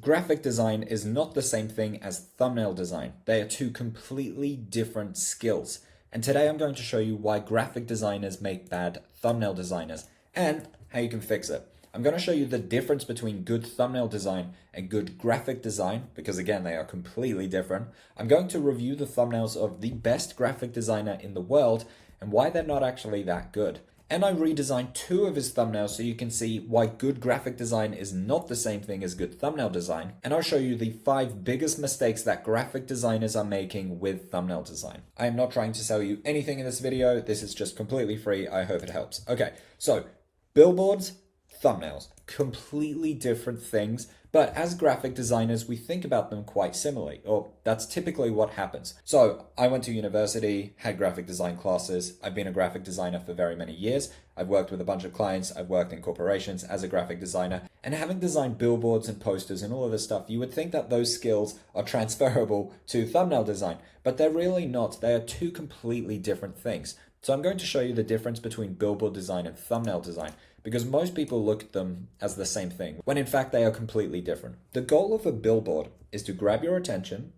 graphic design is not the same thing as thumbnail design. They are two completely different skills. And today I'm going to show you why graphic designers make bad thumbnail designers and how you can fix it. I'm going to show you the difference between good thumbnail design and good graphic design, because again, they are completely different. I'm going to review the thumbnails of the best graphic designer in the world and why they're not actually that good. And I redesigned 2 of his thumbnails so you can see why good graphic design is not the same thing as good thumbnail design. And I'll show you the 5 biggest mistakes that graphic designers are making with thumbnail design. I am not trying to sell you anything in this video. This is just completely free. I hope it helps. Okay, so billboards, thumbnails, completely different things. But as graphic designers, we think about them quite similarly, or that's typically what happens. So I went to university, had graphic design classes. I've been a graphic designer for very many years. I've worked with a bunch of clients. I've worked in corporations as a graphic designer. And having designed billboards and posters and all of this stuff, you would think that those skills are transferable to thumbnail design, but they're really not. They are 2 completely different things. So I'm going to show you the difference between billboard design and thumbnail design, because most people look at them as the same thing, when in fact they are completely different. The goal of a billboard is to grab your attention,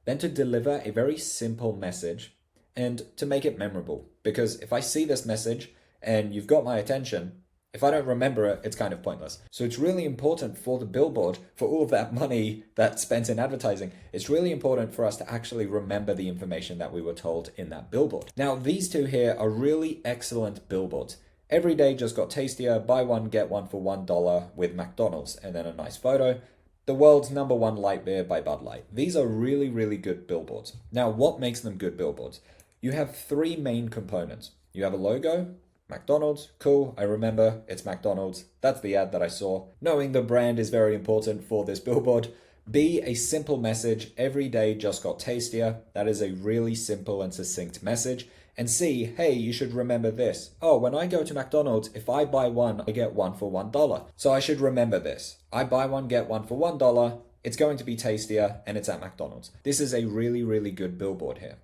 then to deliver a very simple message, and to make it memorable. Because if I see this message and you've got my attention, if I don't remember it, it's kind of pointless. So it's really important for the billboard, for all of that money that's spent in advertising, it's really important for us to actually remember the information that we were told in that billboard. Now, these 2 here are really excellent billboards. Every day just got tastier, buy one, get one for $1 with McDonald's, and then a nice photo. The world's #1 light beer by Bud Light. These are really, really good billboards. Now, what makes them good billboards? You have 3 main components. You have a logo, McDonald's, cool, I remember, it's McDonald's. That's the ad that I saw. Knowing the brand is very important for this billboard. B, a simple message, every day just got tastier. That is a really simple and succinct message. And C, hey, you should remember this. Oh, when I go to McDonald's, if I buy one, I get one for $1. So I should remember this. I buy one, get one for $1. It's going to be tastier, and it's at McDonald's. This is a really, really good billboard here.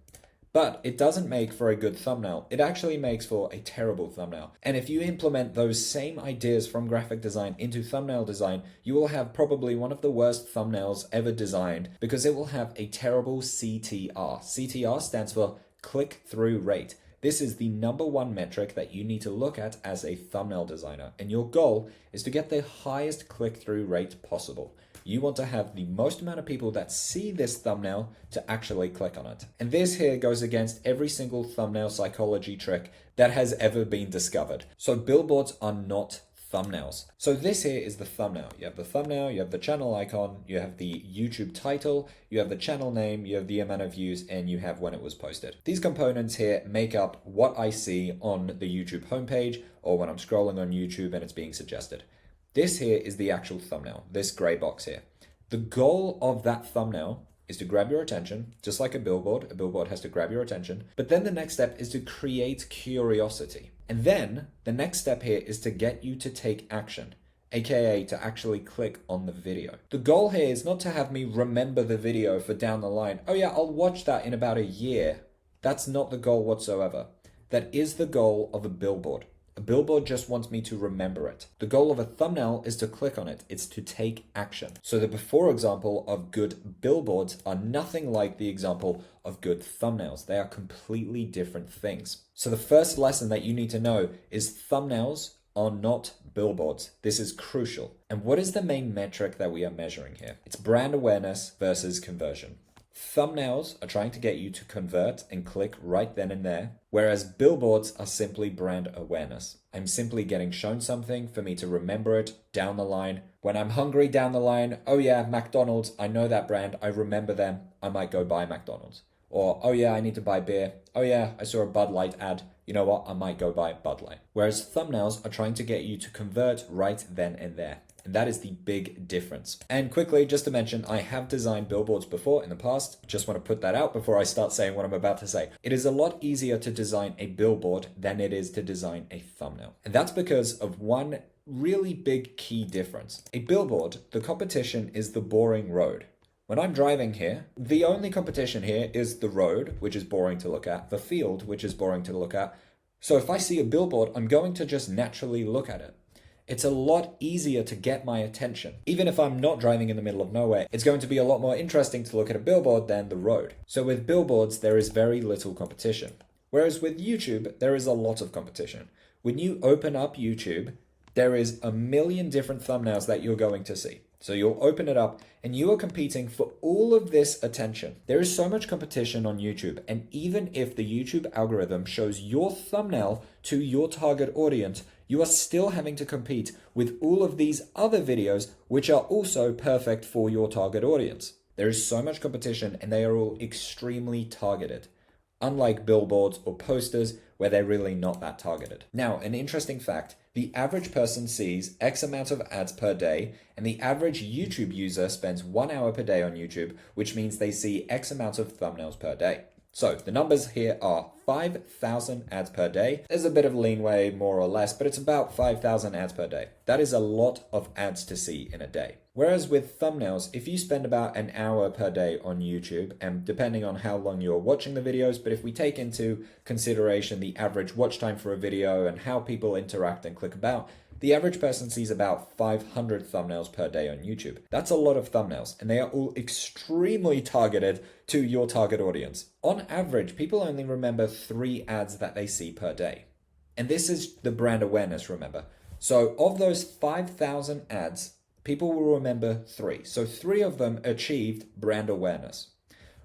But it doesn't make for a good thumbnail. It actually makes for a terrible thumbnail. And if you implement those same ideas from graphic design into thumbnail design, you will have probably one of the worst thumbnails ever designed, because it will have a terrible CTR. CTR stands for click-through rate. This is the #1 metric that you need to look at as a thumbnail designer. And your goal is to get the highest click-through rate possible. You want to have the most amount of people that see this thumbnail to actually click on it. And this here goes against every single thumbnail psychology trick that has ever been discovered. So billboards are not thumbnails. So this here is the thumbnail. You have the thumbnail, you have the channel icon, you have the YouTube title, you have the channel name, you have the amount of views, and you have when it was posted. These components here make up what I see on the YouTube homepage or when I'm scrolling on YouTube and it's being suggested. This here is the actual thumbnail, this gray box here. The goal of that thumbnail is to grab your attention, just like a billboard. A billboard has to grab your attention. But then the next step is to create curiosity. And then the next step here is to get you to take action, aka to actually click on the video. The goal here is not to have me remember the video for down the line. Oh yeah, I'll watch that in about a year. That's not the goal whatsoever. That is the goal of a billboard. A billboard just wants me to remember it. The goal of a thumbnail is to click on it. It's to take action. So the before example of good billboards are nothing like the example of good thumbnails. They are completely different things. So the first lesson that you need to know is thumbnails are not billboards. This is crucial. And what is the main metric that we are measuring here? It's brand awareness versus conversion. Thumbnails are trying to get you to convert and click right then and there, whereas billboards are simply brand awareness. I'm simply getting shown something for me to remember it down the line. When I'm hungry down the line, oh yeah, McDonald's, I know that brand, I remember them, I might go buy McDonald's. Or, oh yeah, I need to buy beer. Oh yeah, I saw a Bud Light ad. You know what, I might go buy Bud Light. Whereas thumbnails are trying to get you to convert right then and there. And that is the big difference. And quickly, just to mention, I have designed billboards before in the past. Just want to put that out before I start saying what I'm about to say. It is a lot easier to design a billboard than it is to design a thumbnail. And that's because of one really big key difference. A billboard, the competition is the boring road. When I'm driving here, the only competition here is the road, which is boring to look at, the field, which is boring to look at. So if I see a billboard, I'm going to just naturally look at it. it's a lot easier to get my attention. Even if I'm not driving in the middle of nowhere, it's going to be a lot more interesting to look at a billboard than the road. So with billboards, there is very little competition. Whereas with YouTube, there is a lot of competition. When you open up YouTube, there is a million different thumbnails that you're going to see. So you'll open it up and you are competing for all of this attention. There is so much competition on YouTube, and even if the YouTube algorithm shows your thumbnail to your target audience, you are still having to compete with all of these other videos which are also perfect for your target audience. There is so much competition and they are all extremely targeted, unlike billboards or posters where they're really not that targeted. Now, an interesting fact, the average person sees X amount of ads per day, and the average YouTube user spends 1 hour per day on YouTube, which means they see X amount of thumbnails per day. So the numbers here are 5,000 ads per day. There's a bit of leeway, more or less, but it's about 5,000 ads per day. That is a lot of ads to see in a day. Whereas with thumbnails, if you spend about an hour per day on YouTube, and depending on how long you're watching the videos, but if we take into consideration the average watch time for a video and how people interact and click about, the average person sees about 500 thumbnails per day on YouTube. That's a lot of thumbnails, and they are all extremely targeted to your target audience. On average, people only remember 3 ads that they see per day. And this is the brand awareness, remember. So of those 5,000 ads, people will remember 3. So 3 of them achieved brand awareness.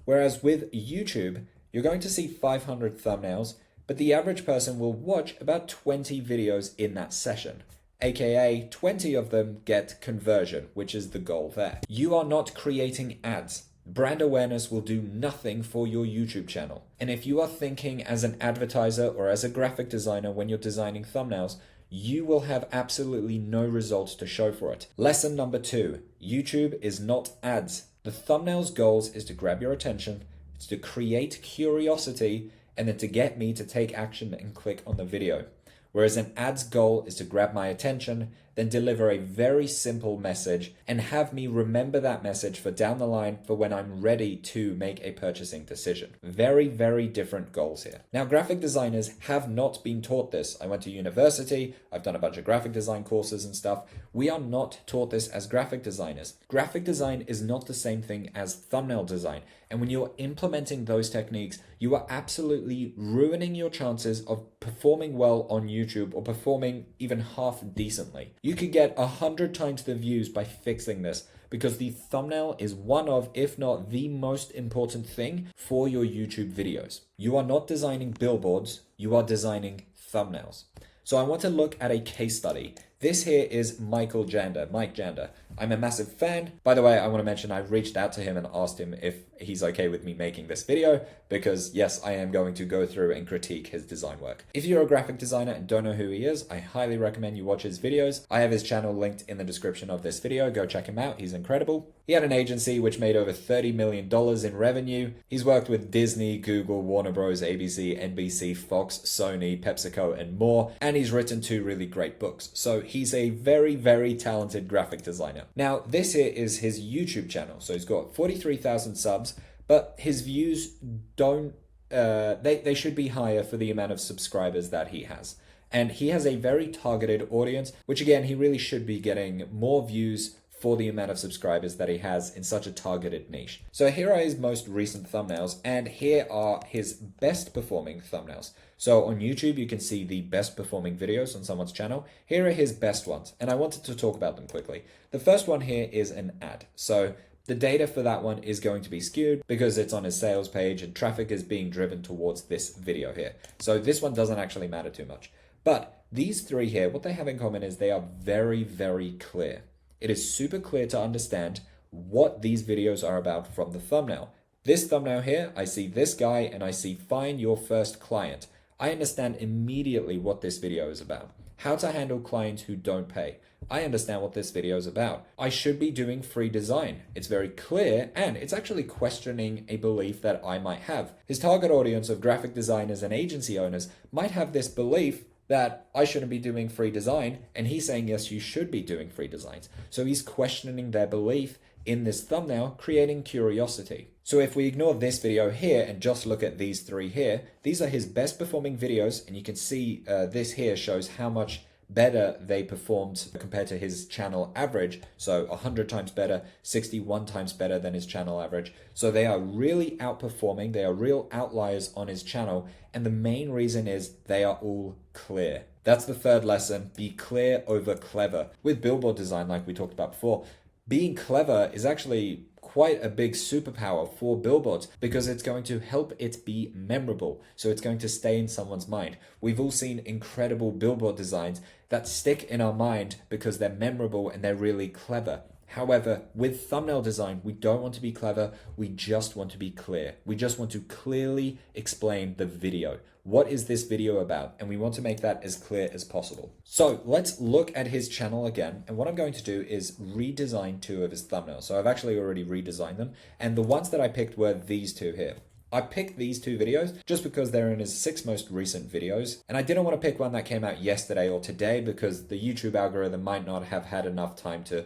Whereas with YouTube, you're going to see 500 thumbnails, but the average person will watch about 20 videos in that session. AKA 20 of them get conversion, which is the goal there. You are not creating ads. Brand awareness will do nothing for your YouTube channel. And if you are thinking as an advertiser or as a graphic designer when you're designing thumbnails, you will have absolutely no results to show for it. Lesson number 2, YouTube is not ads. The thumbnail's goals is to grab your attention, it's to create curiosity, and then to get me to take action and click on the video. Whereas an ad's goal is to grab my attention, then deliver a very simple message and have me remember that message for down the line for when I'm ready to make a purchasing decision. Very, very different goals here. Now, graphic designers have not been taught this. I went to university, I've done a bunch of graphic design courses and stuff. We are not taught this as graphic designers. Graphic design is not the same thing as thumbnail design. And when you're implementing those techniques, you are absolutely ruining your chances of performing well on YouTube or performing even half decently. You could get 100 times the views by fixing this because the thumbnail is one of, if not the most important thing for your YouTube videos. You are not designing billboards, you are designing thumbnails. So I want to look at a case study. This here is Mike Janda. I'm a massive fan. By the way, I want to mention I reached out to him and asked him if he's okay with me making this video because yes, I am going to go through and critique his design work. If you're a graphic designer and don't know who he is, I highly recommend you watch his videos. I have his channel linked in the description of this video. Go check him out. He's incredible. He had an agency which made over $30 million in revenue. He's worked with Disney, Google, Warner Bros, ABC, NBC, Fox, Sony, PepsiCo, and more. And he's written 2 really great books. So he's a very, very talented graphic designer. Now, this here is his YouTube channel. So he's got 43,000 subs, but his views don't, they should be higher for the amount of subscribers that he has. And he has a very targeted audience, which again, he really should be getting more views for the amount of subscribers that he has in such a targeted niche. So here are his most recent thumbnails, and here are his best performing thumbnails. So on YouTube, you can see the best performing videos on someone's channel. Here are his best ones, and I wanted to talk about them quickly. The first one here is an ad. So the data for that one is going to be skewed because it's on his sales page and traffic is being driven towards this video here. So this one doesn't actually matter too much. But these 3 here, what they have in common is they are very, very clear. It is super clear to understand what these videos are about from the thumbnail. This thumbnail here, I see this guy and I see find your first client. I understand immediately what this video is about. How to handle clients who don't pay. I understand what this video is about. I should be doing free design. It's very clear and it's actually questioning a belief that I might have. His target audience of graphic designers and agency owners might have this belief that I shouldn't be doing free design, and he's saying, yes, you should be doing free designs. So he's questioning their belief in this thumbnail, creating curiosity. So if we ignore this video here and just look at these 3 here, these are his best performing videos, and you can see this here shows how much better they performed compared to his channel average. So 100 times better, 61 times better than his channel average. So they are really outperforming. They are real outliers on his channel. And the main reason is they are all clear. That's the third lesson. Be clear over clever. With billboard design, like we talked about before, being clever is actually quite a big superpower for billboards because it's going to help it be memorable. So it's going to stay in someone's mind. We've all seen incredible billboard designs that stick in our mind because they're memorable and they're really clever. However, with thumbnail design, we don't want to be clever. We just want to be clear. We just want to clearly explain the video. What is this video about? And we want to make that as clear as possible. So let's look at his channel again. And what I'm going to do is redesign 2 of his thumbnails. So I've actually already redesigned them. And the ones that I picked were these 2 here. I picked these 2 videos just because they're in his 6 most recent videos. And I didn't want to pick one that came out yesterday or today because the YouTube algorithm might not have had enough time to,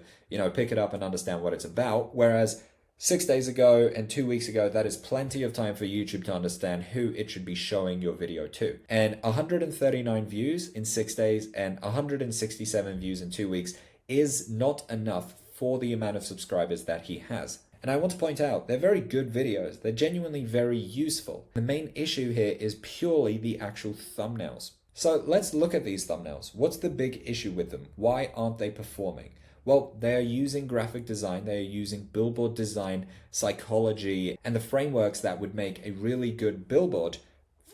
pick it up and understand what it's about. Whereas 6 days ago and 2 weeks ago, that is plenty of time for YouTube to understand who it should be showing your video to. And 139 views in 6 days and 167 views in 2 weeks is not enough for the amount of subscribers that he has. And I want to point out, they're very good videos. They're genuinely very useful. The main issue here is purely the actual thumbnails. So let's look at these thumbnails. What's the big issue with them? Why aren't they performing? Well, they are using graphic design, they are using billboard design, psychology, and the frameworks that would make a really good billboard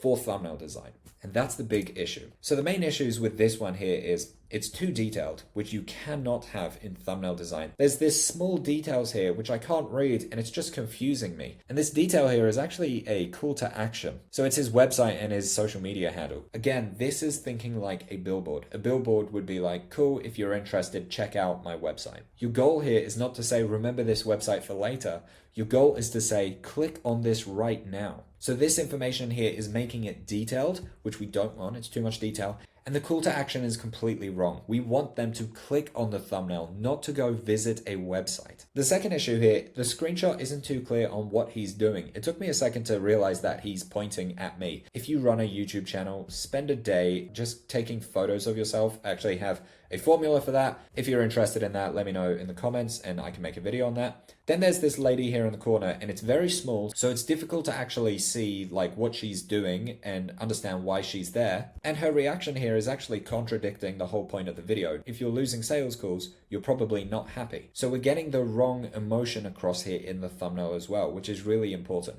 for thumbnail design. And that's the big issue. So the main issues with this one here is it's too detailed, which you cannot have in thumbnail design. There's this small details here, which I can't read, and it's just confusing me. And this detail here is actually a call to action. So it's his website and his social media handle. Again, this is thinking like a billboard. A billboard would be like, cool, if you're interested, check out my website. Your goal here is not to say, remember this website for later. Your goal is to say, click on this right now. So this information here is making it detailed, which we don't want. It's too much detail. And the call to action is completely wrong. We want them to click on the thumbnail, not to go visit a website. The second issue here, the screenshot isn't too clear on what he's doing. It took me a second to realize that he's pointing at me. If you run a YouTube channel, spend a day just taking photos of yourself. I actually have a formula for that. If you're interested in that, let me know in the comments and I can make a video on that. Then there's this lady here in the corner and it's very small, so it's difficult to actually see like what she's doing and understand why she's there. And her reaction here is actually contradicting the whole point of the video. If you're losing sales calls, you're probably not happy. So we're getting the wrong emotion across here in the thumbnail as well, which is really important.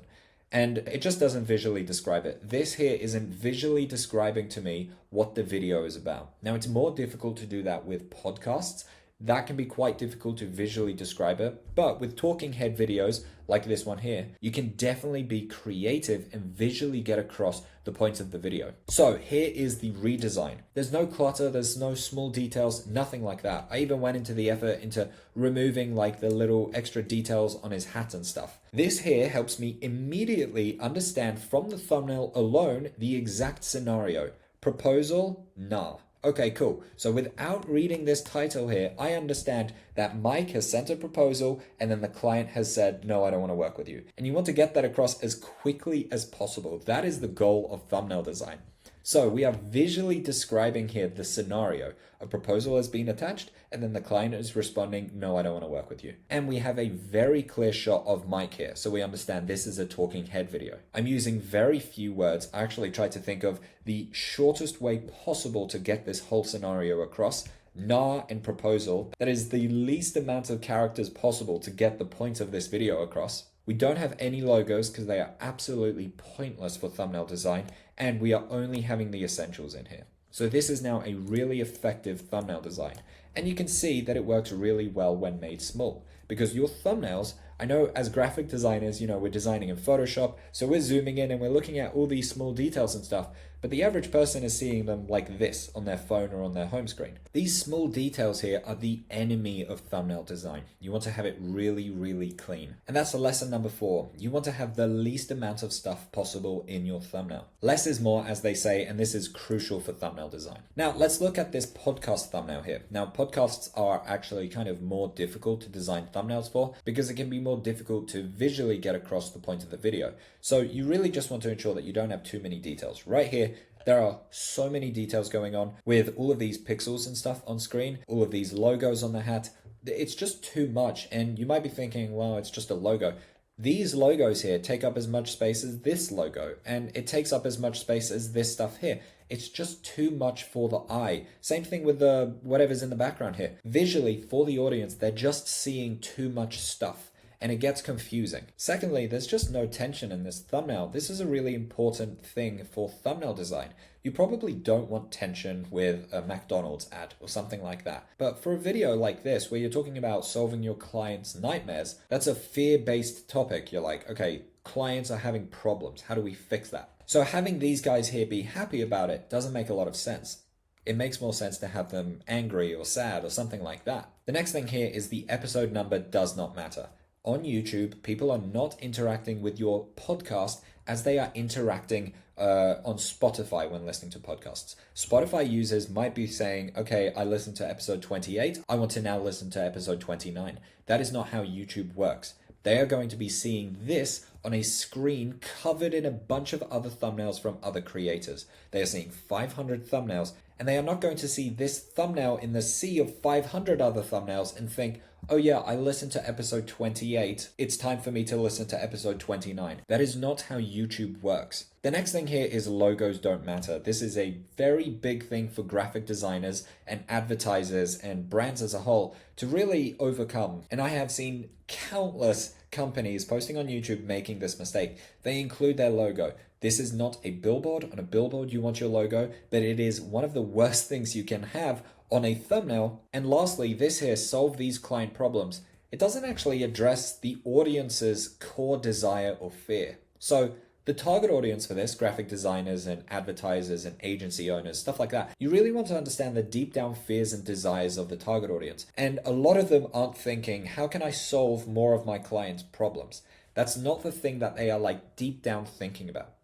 And it just doesn't visually describe it. This here isn't visually describing to me what the video is about. Now, it's more difficult to do that with podcasts. That can be quite difficult to visually describe it. But with talking head videos like this one here, you can definitely be creative and visually get across the points of the video. So here is the redesign. There's no clutter, there's no small details, nothing like that. I even went into the effort into removing like the little extra details on his hat and stuff. This here helps me immediately understand from the thumbnail alone the exact scenario. Proposal? Nah. Okay, cool. So without reading this title here, I understand that Mike has sent a proposal and then the client has said, no, I don't want to work with you. And you want to get that across as quickly as possible. That is the goal of thumbnail design. So we are visually describing here the scenario. A proposal has been attached and then the client is responding, no, I don't want to work with you. And we have a very clear shot of Mike here. So we understand this is a talking head video. I'm using very few words. I actually tried to think of the shortest way possible to get this whole scenario across. Nah and proposal. That is the least amount of characters possible to get the point of this video across. We don't have any logos because they are absolutely pointless for thumbnail design, and we are only having the essentials in here. So this is now a really effective thumbnail design, and you can see that it works really well when made small, because your thumbnails, I know as graphic designers, we're designing in Photoshop, so we're zooming in and we're looking at all these small details and stuff, but the average person is seeing them like this on their phone or on their home screen. These small details here are the enemy of thumbnail design. You want to have it really, really clean. And that's lesson number 4. You want to have the least amount of stuff possible in your thumbnail. Less is more, as they say, and this is crucial for thumbnail design. Now, let's look at this podcast thumbnail here. Now, podcasts are actually kind of more difficult to design thumbnails for, because it can be more difficult to visually get across the point of the video. So you really just want to ensure that you don't have too many details. Right here, there are so many details going on with all of these pixels and stuff on screen, all of these logos on the hat. It's just too much. And you might be thinking, well, it's just a logo. These logos here take up as much space as this logo, and it takes up as much space as this stuff here. It's just too much for the eye. Same thing with the whatever's in the background here. Visually, for the audience, they're just seeing too much stuff, and it gets confusing. Secondly, there's just no tension in this thumbnail. This is a really important thing for thumbnail design. You probably don't want tension with a McDonald's ad or something like that. But for a video like this, where you're talking about solving your clients' nightmares, that's a fear-based topic. You're like, okay, clients are having problems. How do we fix that? So having these guys here be happy about it doesn't make a lot of sense. It makes more sense to have them angry or sad or something like that. The next thing here is the episode number does not matter. On YouTube, people are not interacting with your podcast as they are interacting on Spotify when listening to podcasts. Spotify users might be saying, okay, I listened to episode 28. I want to now listen to episode 29. That is not how YouTube works. They are going to be seeing this on a screen covered in a bunch of other thumbnails from other creators. They are seeing 500 thumbnails, and they are not going to see this thumbnail in the sea of 500 other thumbnails and think, oh yeah, I listened to episode 28. It's time for me to listen to episode 29. That is not how YouTube works. The next thing here is logos don't matter. This is a very big thing for graphic designers and advertisers and brands as a whole to really overcome. And I have seen countless companies posting on YouTube making this mistake. They include their logo. This is not a billboard. On a billboard, you want your logo, but it is one of the worst things you can have on a thumbnail. And lastly, this here, solve these client problems. It doesn't actually address the audience's core desire or fear. So the target audience for this, graphic designers and advertisers and agency owners, stuff like that, you really want to understand the deep down fears and desires of the target audience. And a lot of them aren't thinking, how can I solve more of my clients' problems? That's not the thing that they are like deep down thinking about.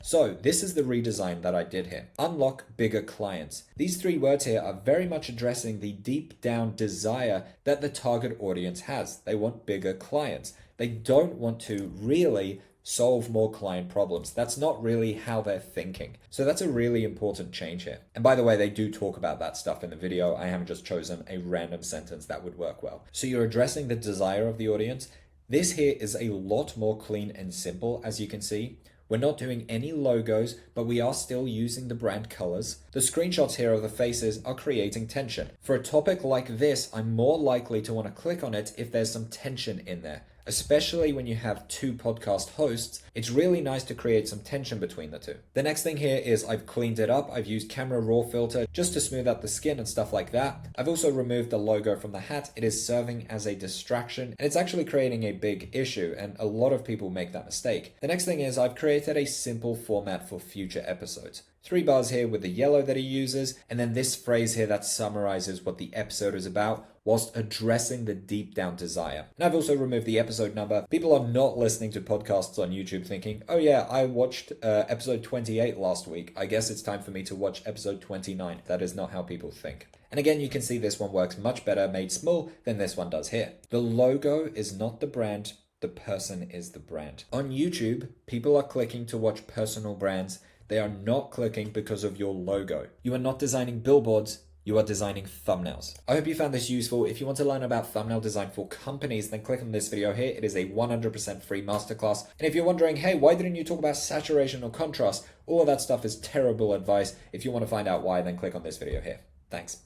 So this is the redesign that I did here. Unlock bigger clients. These three words here are very much addressing the deep down desire that the target audience has. They want bigger clients. They don't want to really solve more client problems. That's not really how they're thinking. So that's a really important change here. And by the way, they do talk about that stuff in the video. I haven't just chosen a random sentence that would work well. So you're addressing the desire of the audience. This here is a lot more clean and simple, as you can see. We're not doing any logos, but we are still using the brand colors. The screenshots here of the faces are creating tension. For a topic like this, I'm more likely to want to click on it if there's some tension in there. Especially when you have two podcast hosts, it's really nice to create some tension between the two. The next thing here is I've cleaned it up. I've used camera raw filter just to smooth out the skin and stuff like that. I've also removed the logo from the hat. It is serving as a distraction, and it's actually creating a big issue, and a lot of people make that mistake. The next thing is I've created a simple format for future episodes. 3 bars here with the yellow that he uses, and then this phrase here that summarizes what the episode is about, whilst addressing the deep down desire. And I've also removed the episode number. People are not listening to podcasts on YouTube thinking, oh yeah, I watched episode 28 last week. I guess it's time for me to watch episode 29. That is not how people think. And again, you can see this one works much better made small than this one does here. The logo is not the brand. The person is the brand. On YouTube, people are clicking to watch personal brands. They are not clicking because of your logo. You are not designing billboards. You are designing thumbnails. I hope you found this useful. If you want to learn about thumbnail design for companies, then click on this video here. It is a 100% free masterclass. And if you're wondering, hey, why didn't you talk about saturation or contrast? All of that stuff is terrible advice. If you want to find out why, then click on this video here. Thanks.